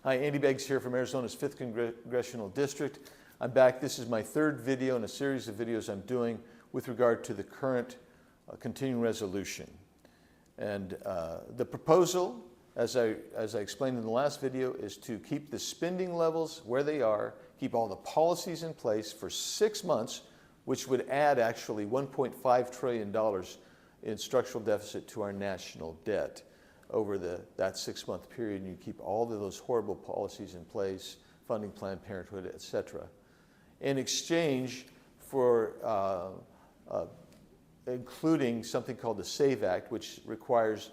Hi, Andy Beggs here from Arizona's 5th Congressional District. I'm back. This is my third video in a series of videos I'm doing with regard to the current continuing resolution. And the proposal, as I explained in the last video, is to keep the spending levels where they are, keep all the policies in place for 6 months, which would add actually $1.5 trillion in structural deficit to our national debt over that 6-month period. And you keep all of those horrible policies in place, funding Planned Parenthood, et cetera, in exchange for including something called the SAVE Act, which requires,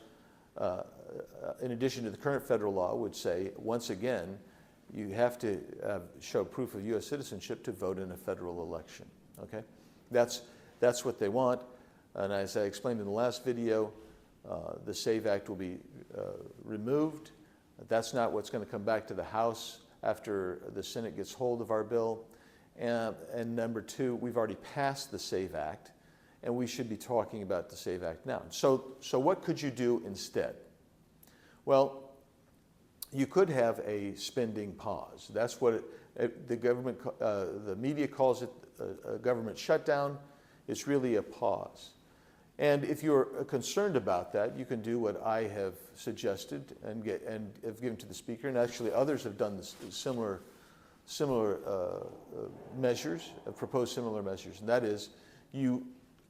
in addition to the current federal law, would say, once again, you have to show proof of U.S. citizenship to vote in a federal election. Okay, that's what they want. And as I explained in the last video, the SAVE Act will be removed. That's not what's going to come back to the House after the Senate gets hold of our bill. And number two, we've already passed the SAVE Act, and we should be talking about the SAVE Act now. So what could you do instead? Well, you could have a spending pause. That's what the media calls it, a government shutdown. It's really a pause. And if you're concerned about that, you can do what I have suggested and have given to the Speaker, and actually others have done similar measures, proposed similar measures, and that is you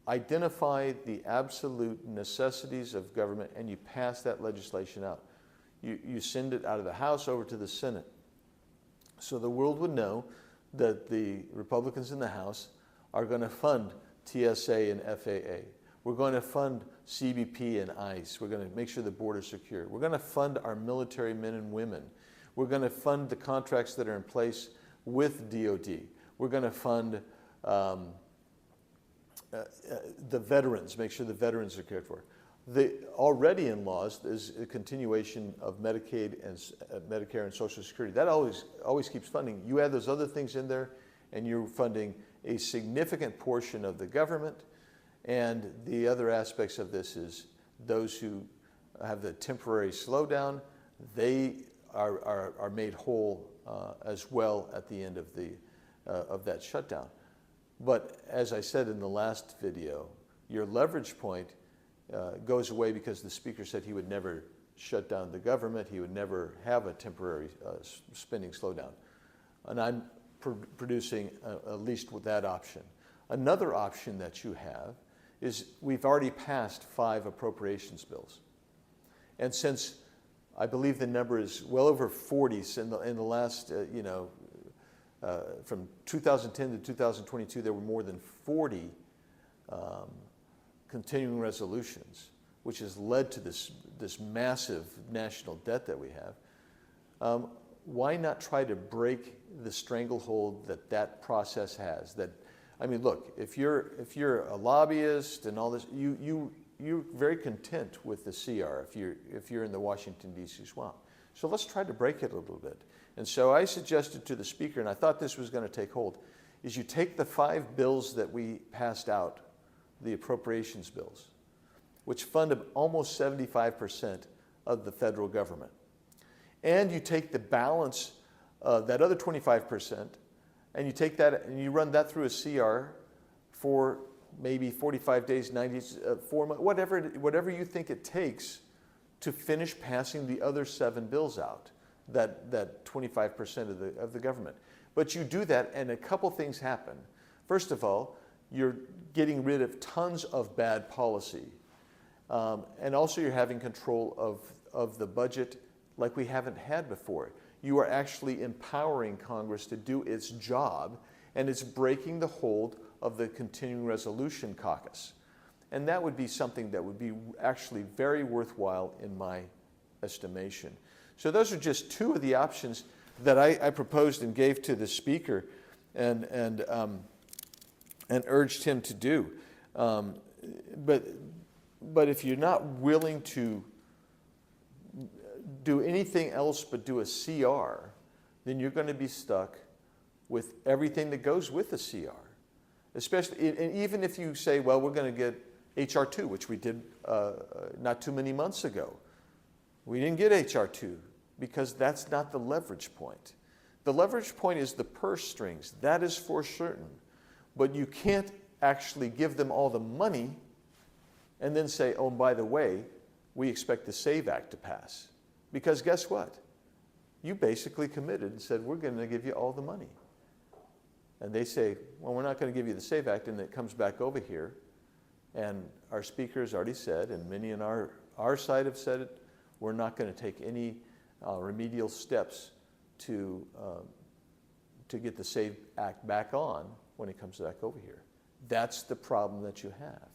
identify the absolute necessities of government and you pass that legislation out. You send it out of the House over to the Senate. So the world would know that the Republicans in the House are going to fund TSA and FAA. We're going to fund CBP and ICE. We're going to make sure the border's secure. We're going to fund our military men and women. We're going to fund the contracts that are in place with DOD. We're going to fund the veterans, make sure the veterans are cared for. Already in laws is a continuation of Medicaid and Medicare and Social Security. That always keeps funding. You add those other things in there, and you're funding a significant portion of the government. And the other aspects of this is those who have the temporary slowdown, they are made whole as well at the end of that shutdown. But as I said in the last video, your leverage point goes away because the Speaker said he would never shut down the government. He would never have a temporary spending slowdown. And I'm producing at least with that option. Another option that you have is we've already passed 5 appropriations bills. And since I believe the number is well over 40 in the last, from 2010 to 2022, there were more than 40 continuing resolutions, which has led to this massive national debt that we have. Why not try to break the stranglehold that process has? I mean, look, if you're a lobbyist and all this, you're very content with the CR if you're in the Washington, D.C. swamp. So let's try to break it a little bit. And so I suggested to the Speaker, and I thought this was going to take hold, is you take the 5 bills that we passed out, the appropriations bills, which fund almost 75% of the federal government. And you take the balance, that other 25%, and you take that and you run that through a CR for maybe 45 days, 90 days, 4 months, whatever you think it takes to finish passing the other 7 bills out, that 25% of the government. But you do that and a couple things happen. First of all, you're getting rid of tons of bad policy. And also you're having control of the budget like we haven't had before. You are actually empowering Congress to do its job, and it's breaking the hold of the continuing resolution caucus. And that would be something that would be actually very worthwhile in my estimation. So those are just 2 of the options that I proposed and gave to the Speaker and urged him to do. But if you're not willing to do anything else but do a CR, then you're going to be stuck with everything that goes with a CR. Especially, and even if you say, well, we're going to get H.R. 2, which we did not too many months ago. We didn't get H.R. 2. because that's not the leverage point. The leverage point is the purse strings. That is for certain. But you can't actually give them all the money and then say, oh, by the way, we expect the SAVE Act to pass. Because guess what? You basically committed and said, we're going to give you all the money. And they say, well, we're not going to give you the SAVE Act, and it comes back over here. And our speaker has already said, and many on our side have said it, we're not going to take any remedial steps to get the SAVE Act back on when it comes back over here. That's the problem that you have.